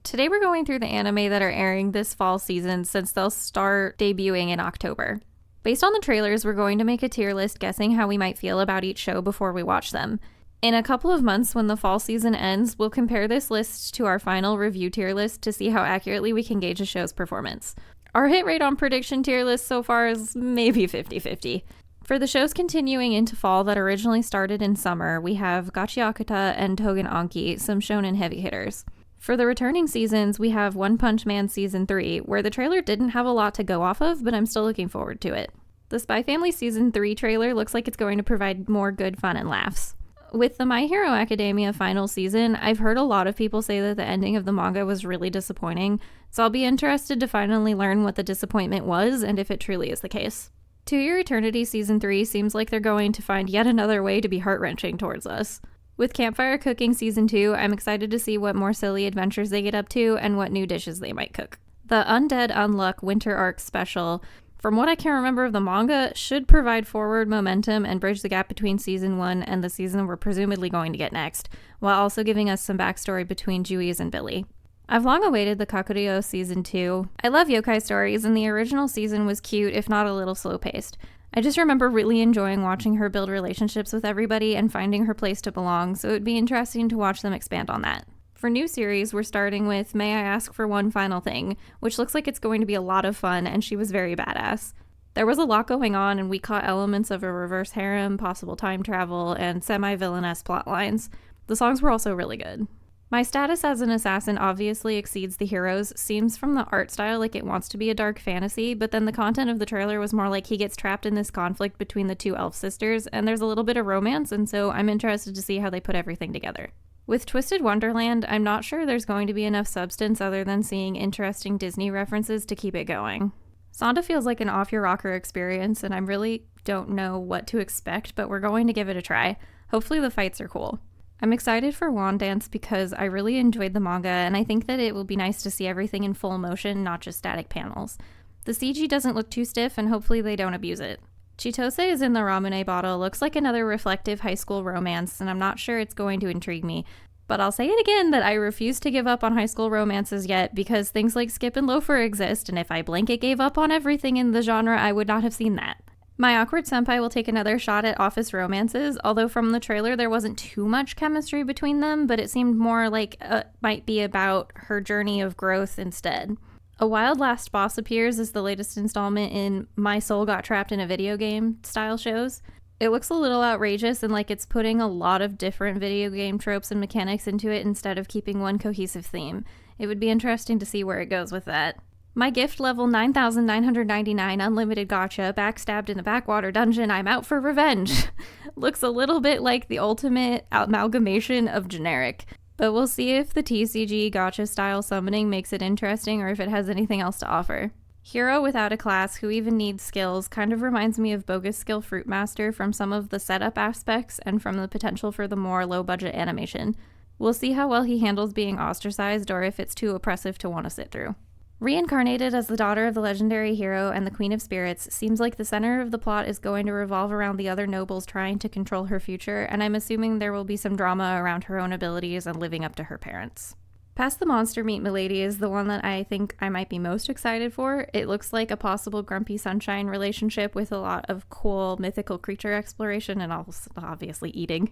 Today we're going through the anime that are airing this fall season since they'll start debuting in October. Based on the trailers, we're going to make a tier list guessing how we might feel about each show before we watch them. In a couple of months when the fall season ends, we'll compare this list to our final review tier list to see how accurately we can gauge a show's performance. Our hit rate on prediction tier lists so far is maybe 50-50. For the shows continuing into fall that originally started in summer, we have Gachiakuta and Tougen Anki, some shonen heavy hitters. For the returning seasons, we have One Punch Man Season 3, where the trailer didn't have a lot to go off of, but I'm still looking forward to it. The Spy Family Season 3 trailer looks like it's going to provide more good fun and laughs. With the My Hero Academia final season, I've heard a lot of people say that the ending of the manga was really disappointing, so I'll be interested to finally learn what the disappointment was and if it truly is the case. To Your Eternity Season 3 seems like they're going to find yet another way to be heart-wrenching towards us. With Campfire Cooking Season 2, I'm excited to see what more silly adventures they get up to and what new dishes they might cook. The Undead Unluck Winter Arc Special, from what I can remember of the manga, should provide forward momentum and bridge the gap between Season 1 and the season we're presumably going to get next, while also giving us some backstory between Juiz and Billy. I've long awaited the Kakuriyo Season 2. I love yokai stories, and the original season was cute, if not a little slow-paced. I just remember really enjoying watching her build relationships with everybody and finding her place to belong, so it would be interesting to watch them expand on that. For new series, we're starting with May I Ask for One Final Thing, which looks like it's going to be a lot of fun, and she was very badass. There was a lot going on, and we caught elements of a reverse harem, possible time travel, and semi-villainess plotlines. The songs were also really good. My status as an assassin obviously exceeds the hero's. Seems from the art style like it wants to be a dark fantasy, but then the content of the trailer was more like he gets trapped in this conflict between the two elf sisters, and there's a little bit of romance, and so I'm interested to see how they put everything together. With Twisted-Wonderland, I'm not sure there's going to be enough substance other than seeing interesting Disney references to keep it going. SANDA feels like an off-your-rocker experience, and I really don't know what to expect, but we're going to give it a try. Hopefully the fights are cool. I'm excited for WanDance because I really enjoyed the manga, and I think that it will be nice to see everything in full motion, not just static panels. The CG doesn't look too stiff, and hopefully they don't abuse it. Chitose is in the Ramune bottle, looks like another reflective high school romance, and I'm not sure it's going to intrigue me. But I'll say it again that I refuse to give up on high school romances yet, because things like Skip and Loafer exist, and if I blanket gave up on everything in the genre, I would not have seen that. My Awkward Senpai will take another shot at office romances, although from the trailer there wasn't too much chemistry between them, but it seemed more like it might be about her journey of growth instead. A Wild Last Boss appears as the latest installment in My Soul Got Trapped in a Video Game style shows. It looks a little outrageous and like it's putting a lot of different video game tropes and mechanics into it instead of keeping one cohesive theme. It would be interesting to see where it goes with that. My gift level 9,999 unlimited gacha, backstabbed in a backwater dungeon, I'm out for revenge. Looks a little bit like the ultimate amalgamation of generic. But we'll see if the TCG gacha style summoning makes it interesting or if it has anything else to offer. Hero without a class who even needs skills kind of reminds me of Bogus Skill Fruit Master from some of the setup aspects and from the potential for the more low-budget animation. We'll see how well he handles being ostracized or if it's too oppressive to want to sit through. Reincarnated as the daughter of the legendary hero and the Queen of Spirits, seems like the center of the plot is going to revolve around the other nobles trying to control her future, and I'm assuming there will be some drama around her own abilities and living up to her parents. Past the Monster Meet Milady is the one that I think I might be most excited for. It looks like a possible Grumpy Sunshine relationship with a lot of cool mythical creature exploration and also obviously eating.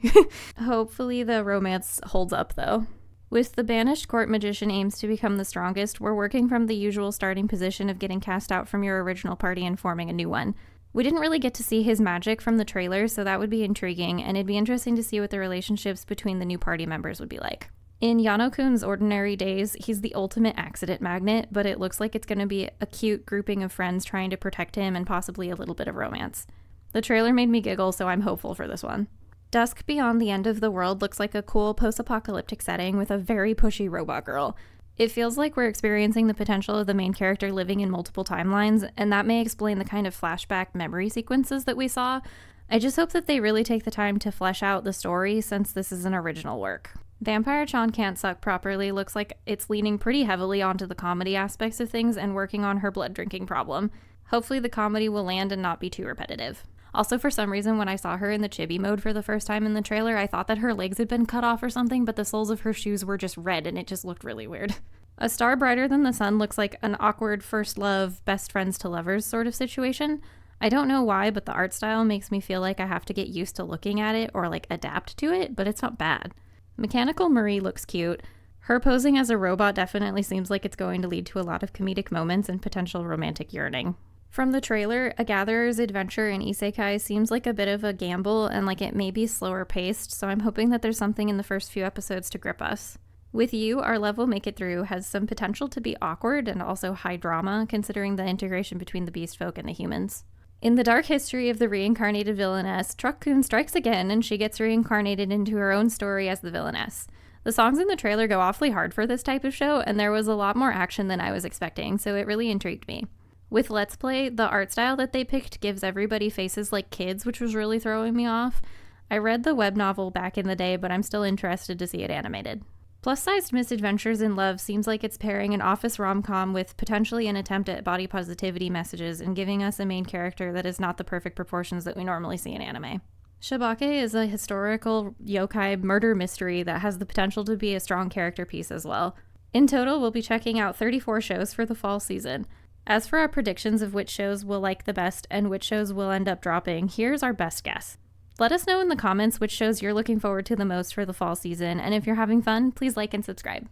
Hopefully the romance holds up though. With the Banished court magician aims to become the strongest, we're working from the usual starting position of getting cast out from your original party and forming a new one. We didn't really get to see his magic from the trailer, so that would be intriguing, and it'd be interesting to see what the relationships between the new party members would be like. In Yano-kun's Ordinary Days, he's the ultimate accident magnet, but it looks like it's going to be a cute grouping of friends trying to protect him and possibly a little bit of romance. The trailer made me giggle, so I'm hopeful for this one. Dusk Beyond the End of the World looks like a cool post-apocalyptic setting with a very pushy robot girl. It feels like we're experiencing the potential of the main character living in multiple timelines, and that may explain the kind of flashback memory sequences that we saw. I just hope that they really take the time to flesh out the story since this is an original work. Vampire-chan Can't Suck Properly looks like it's leaning pretty heavily onto the comedy aspects of things and working on her blood drinking problem. Hopefully the comedy will land and not be too repetitive. Also, for some reason, when I saw her in the chibi mode for the first time in the trailer, I thought that her legs had been cut off or something, but the soles of her shoes were just red and it just looked really weird. A Star Brighter Than the Sun looks like an awkward first love, best friends to lovers sort of situation. I don't know why, but the art style makes me feel like I have to get used to looking at it or like adapt to it, but it's not bad. Mechanical Marie looks cute. Her posing as a robot definitely seems like it's going to lead to a lot of comedic moments and potential romantic yearning. From the trailer, A Gatherer's Adventure in Isekai seems like a bit of a gamble and like it may be slower paced, so I'm hoping that there's something in the first few episodes to grip us. With You, Our Love Will Make It Through has some potential to be awkward and also high drama, considering the integration between the beast folk and the humans. In the dark history of the reincarnated villainess, Truck-kun strikes again and she gets reincarnated into her own story as the villainess. The songs in the trailer go awfully hard for this type of show, and there was a lot more action than I was expecting, so it really intrigued me. With Let's Play, the art style that they picked gives everybody faces like kids, which was really throwing me off. I read the web novel back in the day, but I'm still interested to see it animated. Plus-sized Misadventures in Love seems like it's pairing an office rom-com with potentially an attempt at body positivity messages and giving us a main character that is not the perfect proportions that we normally see in anime. Shabake is a historical yokai murder mystery that has the potential to be a strong character piece as well. In total, we'll be checking out 34 shows for the fall season. As for our predictions of which shows we'll like the best and which shows will end up dropping, here's our best guess. Let us know in the comments which shows you're looking forward to the most for the fall season, and if you're having fun, please like and subscribe.